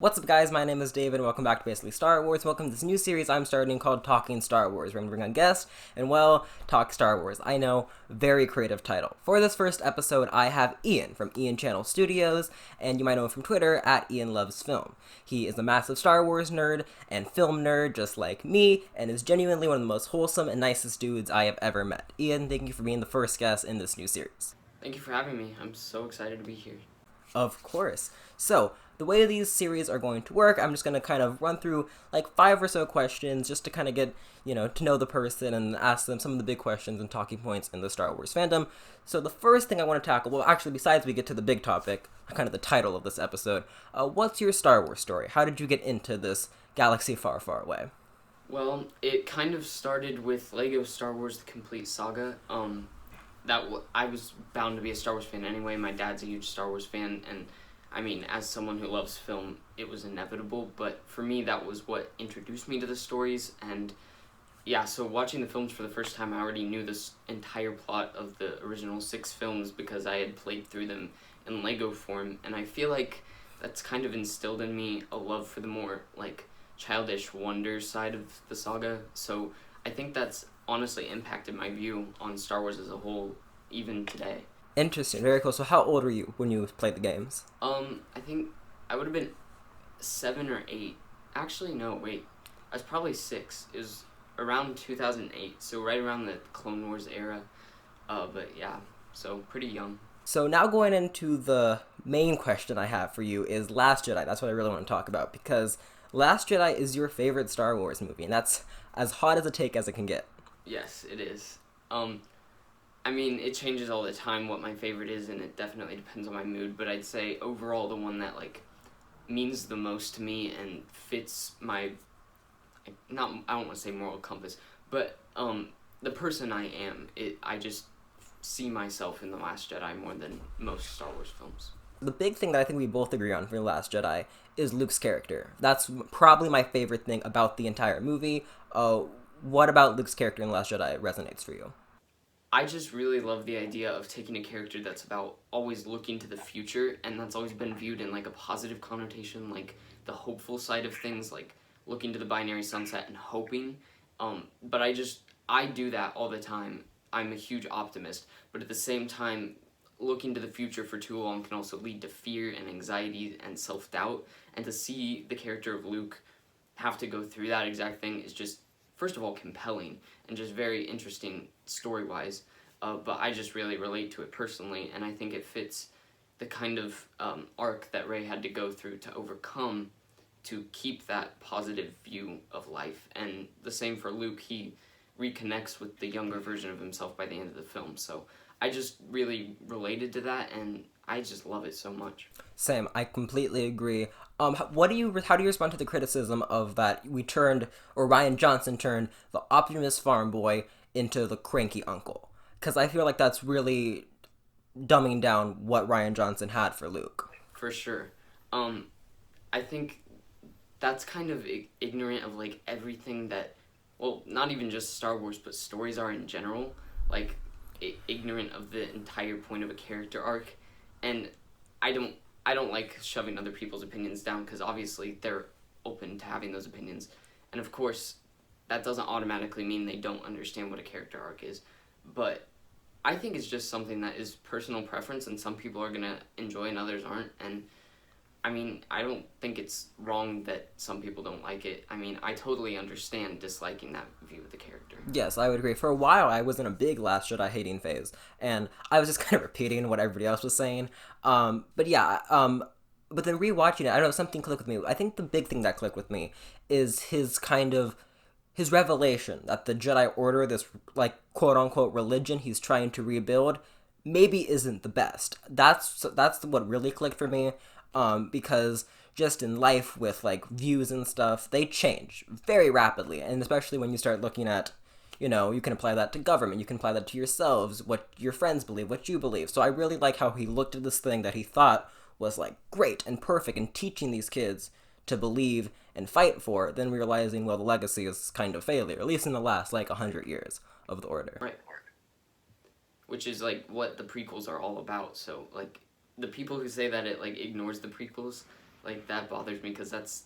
What's up, guys? My name is David, and welcome back to Basically Star Wars. Welcome to this new series I'm starting called Talking Star Wars. We're going to bring on guests and, well, talk Star Wars. I know, very creative title. For this first episode, I have Ian from Ian Channel Studios, and you might know him from Twitter at IanLovesFilm. He is a massive Star Wars nerd and film nerd, just like me, and is genuinely one of the most wholesome and nicest dudes I have ever met. Ian, thank you for being the first guest in this new series. Thank you for having me. I'm so excited to be here. Of course. So, the way these series are going to work, I'm just going to kind of run through like 5 or so questions just to kind of get, to know the person and ask them some of the big questions and talking points in the Star Wars fandom. So the first thing I want to tackle, well, actually, besides we get to the big topic, kind of the title of this episode, what's your Star Wars story? How did you get into this galaxy far, far away? Well, it kind of started with Lego Star Wars: The Complete Saga. I was bound to be a Star Wars fan anyway. My dad's a huge Star Wars fan, and I mean, as someone who loves film, it was inevitable, but for me, that was what introduced me to the stories, and yeah, so watching the films for the first time, I already knew this entire plot of the original 6 films because I had played through them in Lego form, and I feel like that's kind of instilled in me a love for the more, childish wonder side of the saga, so I think that's honestly impacted my view on Star Wars as a whole, even today. Interesting, very cool. So how old were you when you played the games? I think I would have been 7 or 8. Actually, no, wait. I was probably 6. It was around 2008, so right around the Clone Wars era. But yeah, so pretty young. So now going into the main question I have for you is Last Jedi. That's what I really want to talk about, because Last Jedi is your favorite Star Wars movie, and that's as hot as a take as it can get. Yes, it is. I mean, it changes all the time what my favorite is, and it definitely depends on my mood, but I'd say overall the one that, means the most to me and fits my, I don't want to say moral compass, but, the person I am, I just see myself in The Last Jedi more than most Star Wars films. The big thing that I think we both agree on for The Last Jedi is Luke's character. That's probably my favorite thing about the entire movie. What about Luke's character in The Last Jedi resonates for you? I just really love the idea of taking a character that's about always looking to the future, and that's always been viewed in, a positive connotation, the hopeful side of things, looking to the binary sunset and hoping. But I do that all the time. I'm a huge optimist, but at the same time, looking to the future for too long can also lead to fear and anxiety and self-doubt, and to see the character of Luke have to go through that exact thing is just, first of all, compelling and just very interesting story-wise, but I just really relate to it personally, and I think it fits the kind of arc that Rey had to go through to overcome to keep that positive view of life. And the same for Luke, he reconnects with the younger version of himself by the end of the film, so I just really related to that, and I just love it so much. Same, I completely agree. How do you respond to the criticism of that Rian Johnson turned the optimist farm boy into the cranky uncle? Because I feel like that's really dumbing down what Rian Johnson had for Luke. For sure. I think that's kind of ignorant of, everything that, well, not even just Star Wars, but stories are in general, ignorant of the entire point of a character arc, and I don't like shoving other people's opinions down, because obviously they're open to having those opinions, and of course that doesn't automatically mean they don't understand what a character arc is, but I think it's just something that is personal preference, and some people are gonna enjoy and others aren't, and I mean, I don't think it's wrong that some people don't like it. I mean, I totally understand disliking that view of the character. Yes, I would agree. For a while, I was in a big Last Jedi hating phase, and I was just kind of repeating what everybody else was saying. But then rewatching it, I don't know, something clicked with me. I think the big thing that clicked with me is his revelation that the Jedi Order, this, quote-unquote religion he's trying to rebuild, maybe isn't the best. That's what really clicked for me. Because just in life with views and stuff, they change very rapidly, and especially when you start looking at, you can apply that to government, you can apply that to yourselves, what your friends believe, what you believe. So I really like how he looked at this thing that he thought was great and perfect and teaching these kids to believe and fight for, then realizing, well, the legacy is kind of failure, at least in the last 100 years of the Order. Right. Which is what the prequels are all about, so the people who say that it ignores the prequels, Like, that bothers me because that's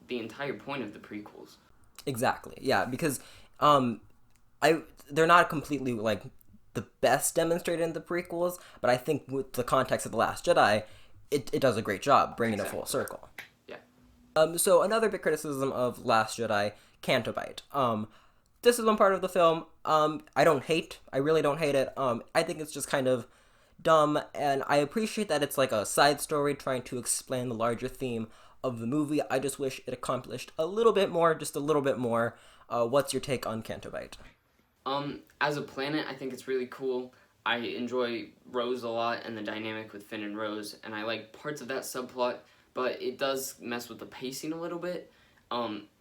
the entire point of the prequels. Exactly. Yeah, because um, I they're not completely like the best demonstrated in the prequels, but I think with the context of the Last Jedi, it does a great job bringing it full Exactly. circle. Yeah. So another big criticism of Last Jedi, Canto Bight. This is one part of the film. I don't hate. I really don't hate it. I think it's just kind of dumb, and I appreciate that it's like a side story trying to explain the larger theme of the movie. I just wish it accomplished a little bit more, just a little bit more. What's your take on Canto Bight? As a planet, I think it's really cool. I enjoy Rose a lot and the dynamic with Finn and Rose, and I like parts of that subplot, but it does mess with the pacing a little bit.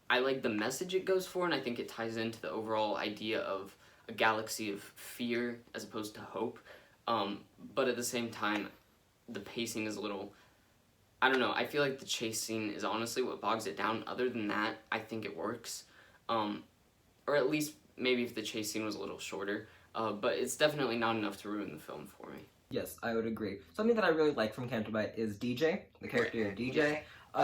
I like the message it goes for, and I think it ties into the overall idea of a galaxy of fear as opposed to hope. But at the same time, the pacing is a little. I don't know. I feel like the chase scene is honestly what bogs it down. Other than that, I think it works. Um, or at least maybe if the chase scene was a little shorter. But it's definitely not enough to ruin the film for me. Yes, I would agree. Something that I really like from Canto Bight is DJ, the character of DJ.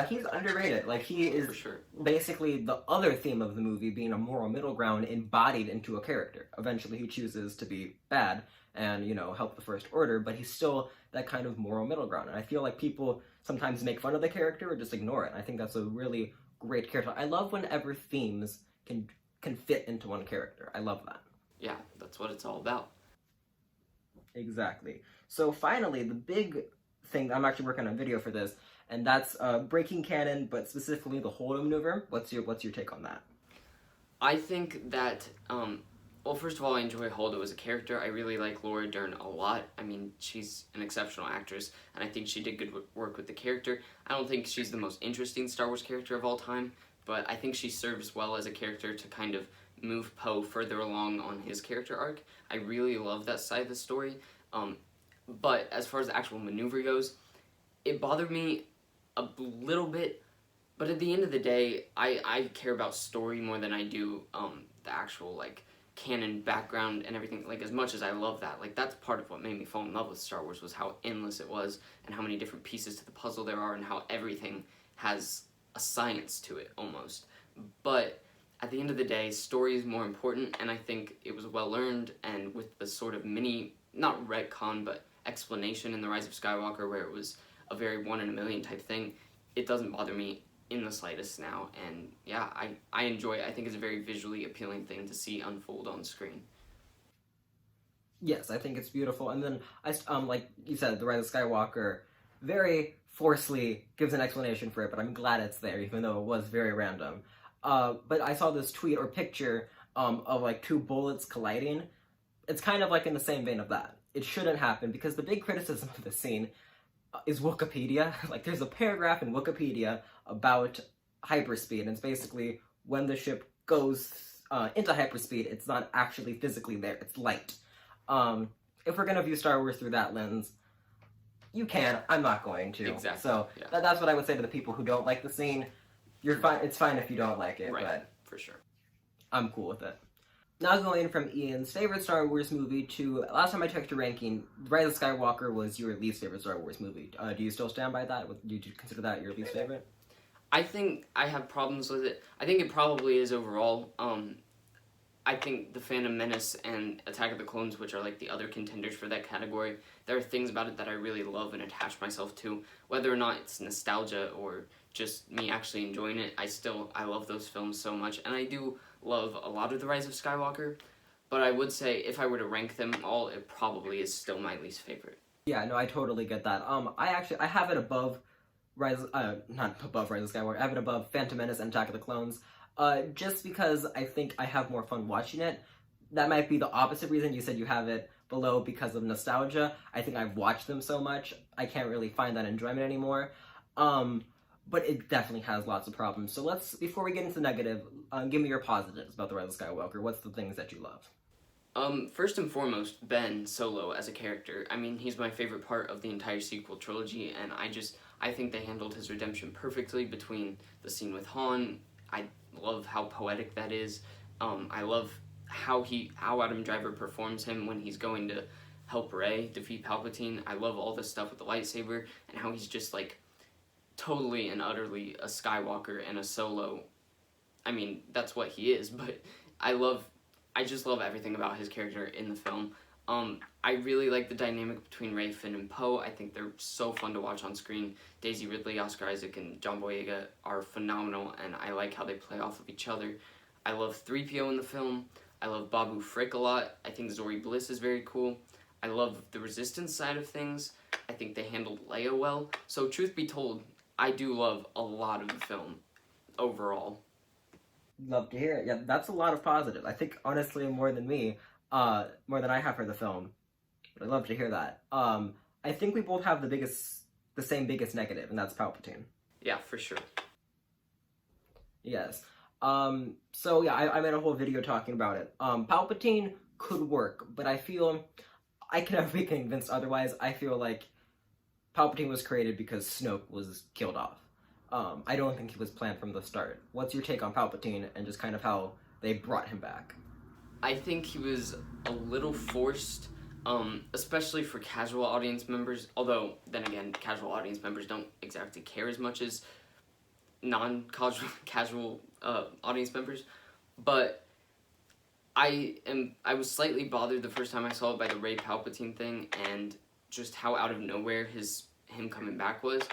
He's underrated. Like, he is For sure. basically the other theme of the movie being a moral middle ground embodied into a character. Eventually, he chooses to be bad and, help the First Order, but he's still that kind of moral middle ground. And I feel like people sometimes make fun of the character or just ignore it. I think that's a really great character. I love whenever themes can fit into one character. I love that. Yeah, that's what it's all about. Exactly. So finally, the big thing, I'm actually working on a video for this, and that's breaking canon, but specifically the Holdo maneuver. What's your take on that? I think that, well, first of all, I enjoy Holdo as a character. I really like Laura Dern a lot. I mean, she's an exceptional actress, and I think she did good work with the character. I don't think she's the most interesting Star Wars character of all time, but I think she serves well as a character to kind of move Poe further along on his character arc. I really love that side of the story. But as far as the actual maneuver goes, it bothered me a little bit. But at the end of the day, I care about story more than I do the actual like canon background and everything. Like, as much as I love that, like, that's part of what made me fall in love with Star Wars, was how endless it was and how many different pieces to the puzzle there are and how everything has a science to it almost. But at the end of the day, story is more important, and I think it was well earned. And with the sort of mini, not retcon, but explanation in The Rise of Skywalker, where it was a very one in a million type thing, it doesn't bother me in the slightest now. And yeah, I enjoy it. I think it's a very visually appealing thing to see unfold on screen. Yes, I think it's beautiful. And then like you said, the Rise of Skywalker very forcefully gives an explanation for it, but I'm glad it's there, even though it was very random. But I saw this tweet or picture of like two bullets colliding. It's kind of like in the same vein of that. It shouldn't happen because the big criticism of the scene is Wikipedia. Like, there's a paragraph in Wikipedia about hyperspeed, and it's basically when the ship goes into hyperspeed, it's not actually physically there, it's light. If we're gonna view Star Wars through that lens, you can. I'm not going to. Exactly. So yeah. that's what I would say to the people who don't like the scene. You're fine. It's fine if you don't like it, Right. but For sure. I'm cool with it. Now going from Ian's favorite Star Wars movie to, last time I checked your ranking, Rise of Skywalker was your least favorite Star Wars movie. Do you still stand by that? Do you consider that your least favorite? I think I have problems with it. I think it probably is overall. I think The Phantom Menace and Attack of the Clones, which are like the other contenders for that category, there are things about it that I really love and attach myself to. Whether or not it's nostalgia or just me actually enjoying it, I love those films so much. And I do love a lot of The Rise of Skywalker, but I would say if I were to rank them all, it probably is still my least favorite. Yeah, no, I totally get that. I have it above not above Rise of Skywalker. I have it above Phantom Menace and Attack of the Clones. Just because I think I have more fun watching it. That might be the opposite reason you said you have it below because of nostalgia. I think I've watched them so much, I can't really find that enjoyment anymore. But it definitely has lots of problems. So before we get into the negative, give me your positives about The Rise of Skywalker. What's the things that you love? First and foremost, Ben Solo as a character. I mean, he's my favorite part of the entire sequel trilogy, and I think they handled his redemption perfectly between the scene with Han. I love how poetic that is. I love how Adam Driver performs him when he's going to help Rey defeat Palpatine. I love all this stuff with the lightsaber and how he's just like totally and utterly a Skywalker and a Solo. I mean, that's what he is, but I love, I just love everything about his character in the film. I really like the dynamic between Rey, Finn, and Poe. I think they're so fun to watch on screen. Daisy Ridley, Oscar Isaac, and John Boyega are phenomenal, and I like how they play off of each other. I love 3PO in the film. I love Babu Frick a lot. I think Zori Bliss is very cool. I love the Resistance side of things. I think they handled Leia well. So truth be told, I do love a lot of the film overall. Love to hear it. Yeah, that's a lot of positive. I think honestly more than me, more than I have for the film. But I love to hear that. I think we both have the same biggest negative, and that's Palpatine. Yeah, for sure. Yes. So yeah, I made a whole video talking about it. Palpatine could work, but I feel I can never be convinced otherwise. I feel like Palpatine was created because Snoke was killed off. I don't think he was planned from the start. What's your take on Palpatine and just kind of how they brought him back? I think he was a little forced, especially for casual audience members. Although, then again, casual audience members don't exactly care as much as non-casual audience members. But I was slightly bothered the first time I saw it by the Rey Palpatine thing and just how out of nowhere him coming back was.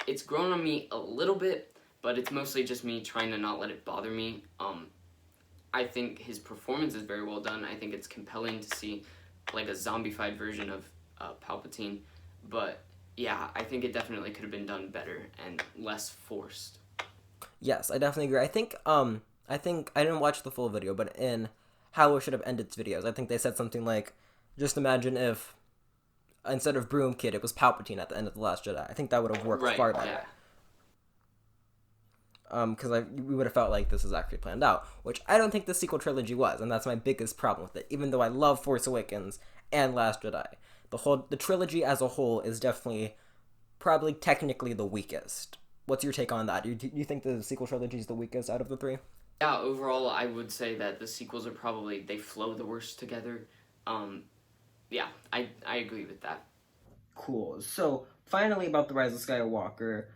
It's grown on me a little bit, but it's mostly just me trying to not let it bother me. I think his performance is very well done. I think it's compelling to see like a zombified version of Palpatine, but yeah, I think it definitely could have been done better and less forced. Yes, I definitely agree. I think I didn't watch the full video, but in how it should have ended its videos, I think they said something like, "Just imagine if instead of Broom Kid, it was Palpatine at the end of the Last Jedi." I think that would have worked Right, far better. yeah. Because we would have felt like this was actually planned out, which I don't think the sequel trilogy was, and that's my biggest problem with it. Even though I love Force Awakens and Last Jedi, the trilogy as a whole is definitely probably technically the weakest. What's your take on that? Do you think the sequel trilogy is the weakest out of the three? Yeah, overall, I would say that the sequels are probably, they flow the worst together. Yeah, I agree with that. Cool. So finally, about the Rise of Skywalker.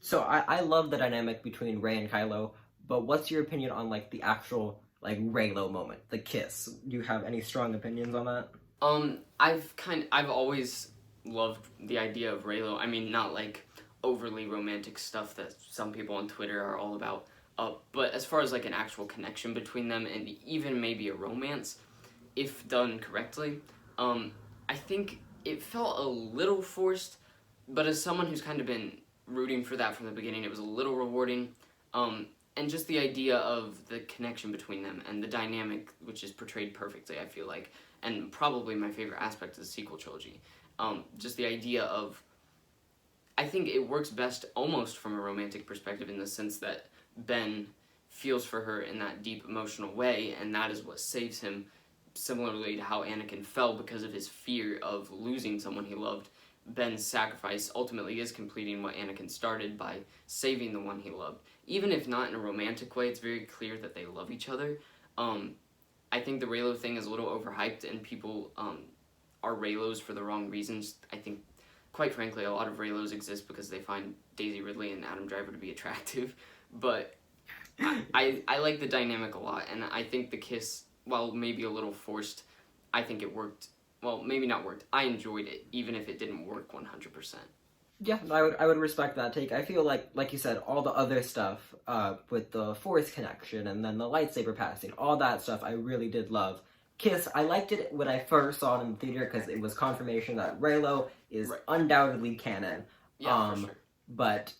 So I love the dynamic between Rey and Kylo, but what's your opinion on like the actual like Reylo moment, the kiss? Do you have any strong opinions on that? I've always loved the idea of Reylo. I mean, not like overly romantic stuff that some people on Twitter are all about. But as far as like an actual connection between them and even maybe a romance, if done correctly, I think it felt a little forced. But as someone who's kind of been rooting for that from the beginning, it was a little rewarding. And just the idea of the connection between them and the dynamic, which is portrayed perfectly, I feel like, and probably my favorite aspect of the sequel trilogy. Just the idea of, I think it works best almost from a romantic perspective in the sense that Ben feels for her in that deep emotional way, and that is what saves him, similarly to how Anakin fell because of his fear of losing someone he loved. Ben's sacrifice ultimately is completing what Anakin started by saving the one he loved. Even if not in a romantic way, it's very clear that they love each other. I think the Reylo thing is a little overhyped, and people are Reylos for the wrong reasons. I think, quite frankly, a lot of Reylos exist because they find Daisy Ridley and Adam Driver to be attractive. But I like the dynamic a lot, and I think the kiss, while maybe a little forced, I think it worked. Well, maybe not worked. I enjoyed it, even if it didn't work 100%. Yeah, I would respect that take. I feel like you said, all the other stuff with the Force connection and then the lightsaber passing, all that stuff I really did love. Kiss, I liked it when I first saw it in the theater because it was confirmation that Reylo is Right. undoubtedly canon. Yeah, for sure. But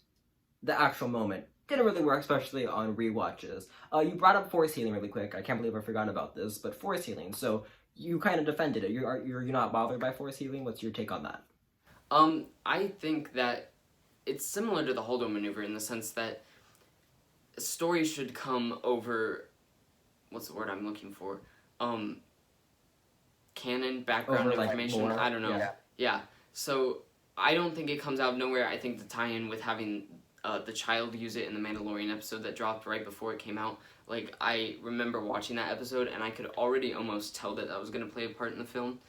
the actual moment didn't really work, especially on rewatches. You brought up Force healing really quick. I can't believe I forgot about this, but Force healing. So you kind of defended it. You're not bothered by Force healing? What's your take on that? I think that it's similar to the Holdo maneuver in the sense that story should come over, what's the word I'm looking for? Canon, background Over, like, information, lore? I don't know. Yeah. Yeah, so I don't think it comes out of nowhere. I think the tie-in with having the child use it in the Mandalorian episode that dropped right before it came out, like, I remember watching that episode and I could already almost tell that was going to play a part in the film.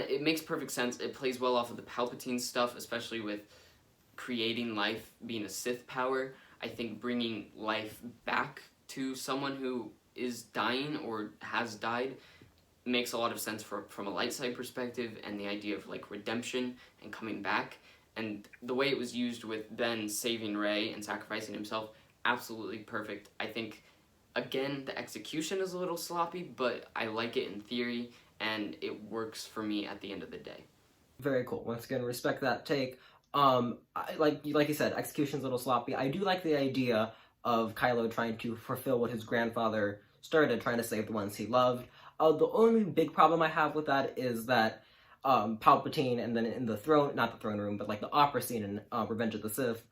It makes perfect sense. It plays well off of the Palpatine stuff, especially with creating life being a Sith power, I think bringing life back to someone who is dying or has died makes a lot of sense from a light side perspective, and the idea of like redemption and coming back, and the way it was used with Ben saving Rey and sacrificing himself, absolutely perfect. I think again the execution is a little sloppy, but I like it in theory and it works for me at the end of the day. Very cool. Once again, respect that take. Like you said, execution's a little sloppy. I do like the idea of Kylo trying to fulfill what his grandfather started, trying to save the ones he loved. The only big problem I have with that is that Palpatine, and then in the throne, not the throne room, but like the opera scene in Revenge of the Sith,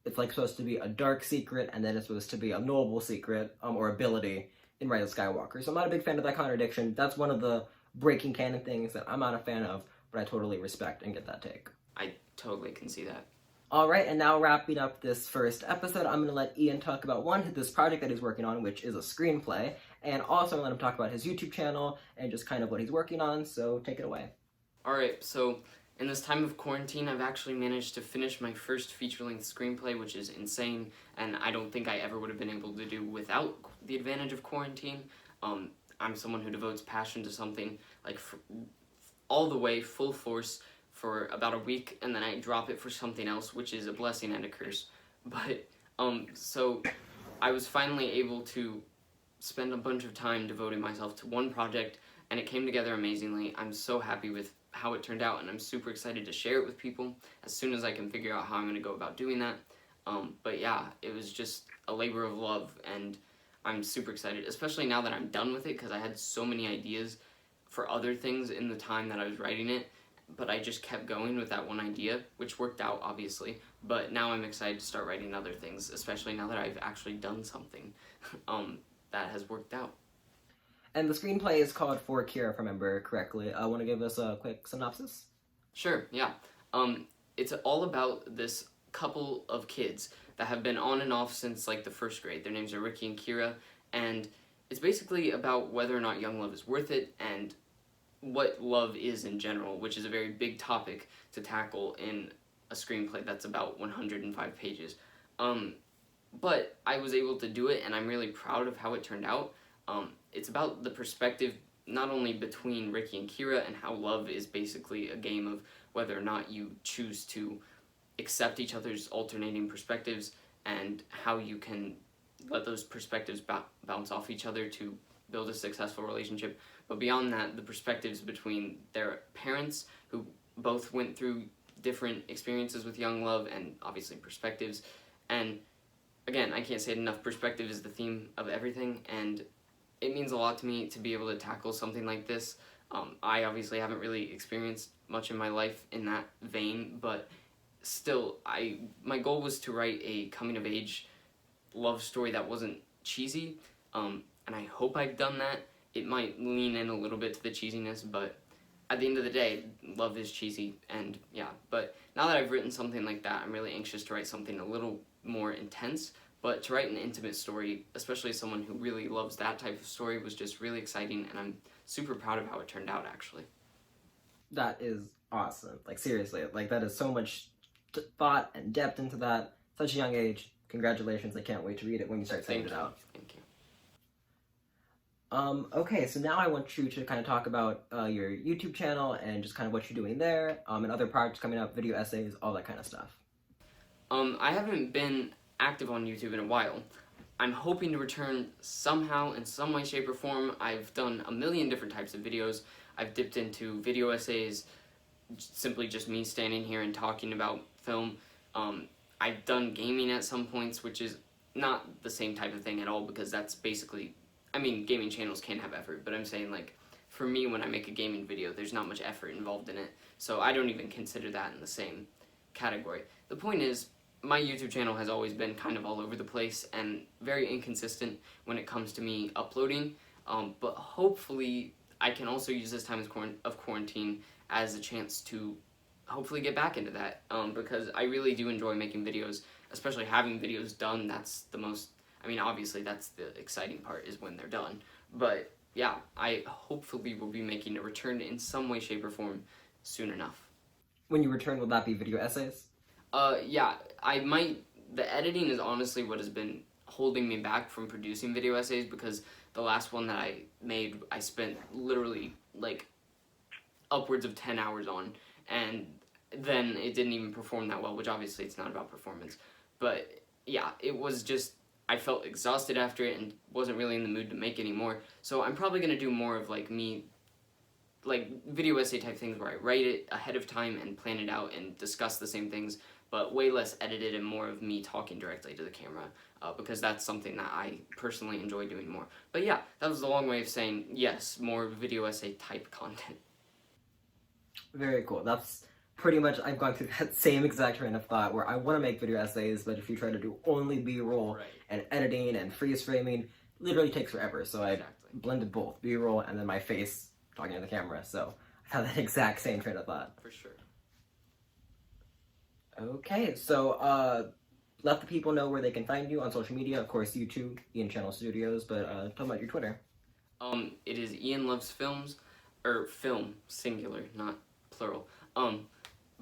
it's like supposed to be a dark secret, and then it's supposed to be a noble secret or ability in Rise of Skywalker. So I'm not a big fan of that contradiction. That's one of the breaking canon things that I'm not a fan of, but I totally respect and get that take. I totally can see that. All right, and now wrapping up this first episode, I'm going to let Ian talk about this project that he's working on, which is a screenplay, and also let him talk about his YouTube channel and just kind of what he's working on, so take it away. All right, so in this time of quarantine, I've actually managed to finish my first feature-length screenplay, which is insane, and I don't think I ever would have been able to do without the advantage of quarantine. I'm someone who devotes passion to something, like all the way, full force, for about a week, and then I drop it for something else, which is a blessing and a curse. But, so I was finally able to spend a bunch of time devoting myself to one project, and it came together amazingly. I'm so happy with how it turned out, and I'm super excited to share it with people as soon as I can figure out how I'm going to go about doing that. But yeah, it was just a labor of love, and I'm super excited, especially now that I'm done with it, because I had so many ideas for other things in the time that I was writing it, but I just kept going with that one idea, which worked out, obviously. But now I'm excited to start writing other things, especially now that I've actually done something that has worked out. And the screenplay is called For Kira, if I remember correctly. Want to give us a quick synopsis? Sure, yeah. It's all about this couple of kids that have been on and off since like the first grade. Their names are Ricky and Kira, and it's basically about whether or not young love is worth it, and what love is in general, which is a very big topic to tackle in a screenplay that's about 105 pages. But I was able to do it, and I'm really proud of how it turned out. It's about the perspective not only between Ricky and Kira, and how love is basically a game of whether or not you choose to accept each other's alternating perspectives, and how you can let those perspectives bounce off each other to build a successful relationship. But beyond that, the perspectives between their parents, who both went through different experiences with young love, and obviously perspectives. And again, I can't say it enough, perspective is the theme of everything, and it means a lot to me to be able to tackle something like this. I obviously haven't really experienced much in my life in that vein, but still, my goal was to write a coming-of-age love story that wasn't cheesy, and I hope I've done that. It might lean in a little bit to the cheesiness, but at the end of the day, love is cheesy, and yeah. But now that I've written something like that, I'm really anxious to write something a little more intense, but to write an intimate story, especially as someone who really loves that type of story, was just really exciting, and I'm super proud of how it turned out, actually. That is awesome. Like, seriously, like, that is so much thought and depth into that. Such a young age. Congratulations. I can't wait to read it when you start saying it out. Thank you. Okay, so now I want you to kind of talk about your YouTube channel and just kind of what you're doing there, and other projects coming up, video essays, all that kind of stuff. I haven't been active on YouTube in a while. I'm hoping to return somehow, in some way, shape, or form. I've done a million different types of videos. I've dipped into video essays, simply just me standing here and talking about film. I've done gaming at some points, which is not the same type of thing at all, because that's basically, I mean, gaming channels can have effort, but I'm saying, like, for me, when I make a gaming video, there's not much effort involved in it, so I don't even consider that in the same category. The point is, my YouTube channel has always been kind of all over the place and very inconsistent when it comes to me uploading, but hopefully I can also use this time of quarantine as a chance to hopefully get back into that, because I really do enjoy making videos, especially having videos done. That's the most, I mean, obviously that's the exciting part, is when they're done, but yeah, I hopefully will be making a return in some way, shape, or form soon enough. When you return, will that be video essays? Yeah, I might. The editing is honestly what has been holding me back from producing video essays because the last one that I made, I spent literally like upwards of 10 hours on, and then it didn't even perform that well, which obviously it's not about performance. But yeah, it was just, I felt exhausted after it and wasn't really in the mood to make any more. So I'm probably going to do more of like me, like video essay type things where I write it ahead of time and plan it out and discuss the same things, but way less edited and more of me talking directly to the camera, because that's something that I personally enjoy doing more. But yeah, that was the long way of saying yes, more video essay type content. Very cool. That's pretty much, I've gone through that same exact train of thought where I want to make video essays, but if you try to do only B-roll Right. and editing and freeze framing, literally takes forever. So I Exactly. blended both B-roll and then my face talking to the camera. So I had that exact same train of thought. For sure. Okay, so let the people know where they can find you on social media. Of course, YouTube, Ian Channel Studios, but tell them about your Twitter. It is IanLovesFilms, or film, singular, not plural.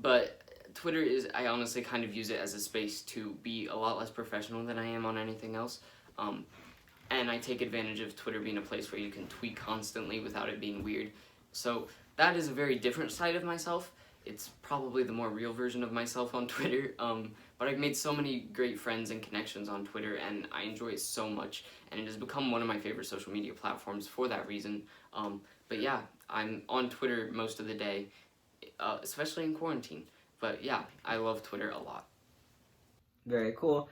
But Twitter is, I honestly kind of use it as a space to be a lot less professional than I am on anything else. And I take advantage of Twitter being a place where you can tweet constantly without it being weird. So that is a very different side of myself. It's probably the more real version of myself on Twitter. But I've made so many great friends and connections on Twitter, and I enjoy it so much. And it has become one of my favorite social media platforms for that reason. But yeah, I'm on Twitter most of the day, especially in quarantine. But yeah, I love Twitter a lot. Very cool.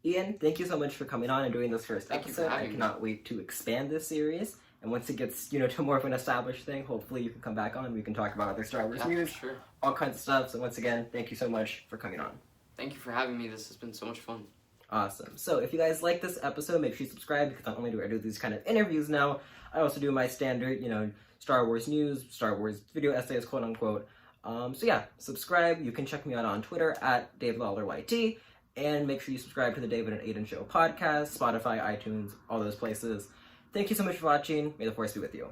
Ian, thank you so much for coming on and doing this first Thank you for episode. I having me. cannot wait to expand this series. And once it gets, to more of an established thing, hopefully you can come back on and we can talk about other Star Wars Yeah, news, sure. all kinds of stuff. So once again, thank you so much for coming on. Thank you for having me. This has been so much fun. Awesome. So if you guys like this episode, make sure you subscribe because not only do I do these kind of interviews now, I also do my standard, Star Wars news, Star Wars video essays, quote unquote. So yeah, subscribe. You can check me out on Twitter at DaveLawlerYT, and make sure you subscribe to the David and Aiden Show podcast, Spotify, iTunes, all those places. Thank you so much for watching. May the Force be with you.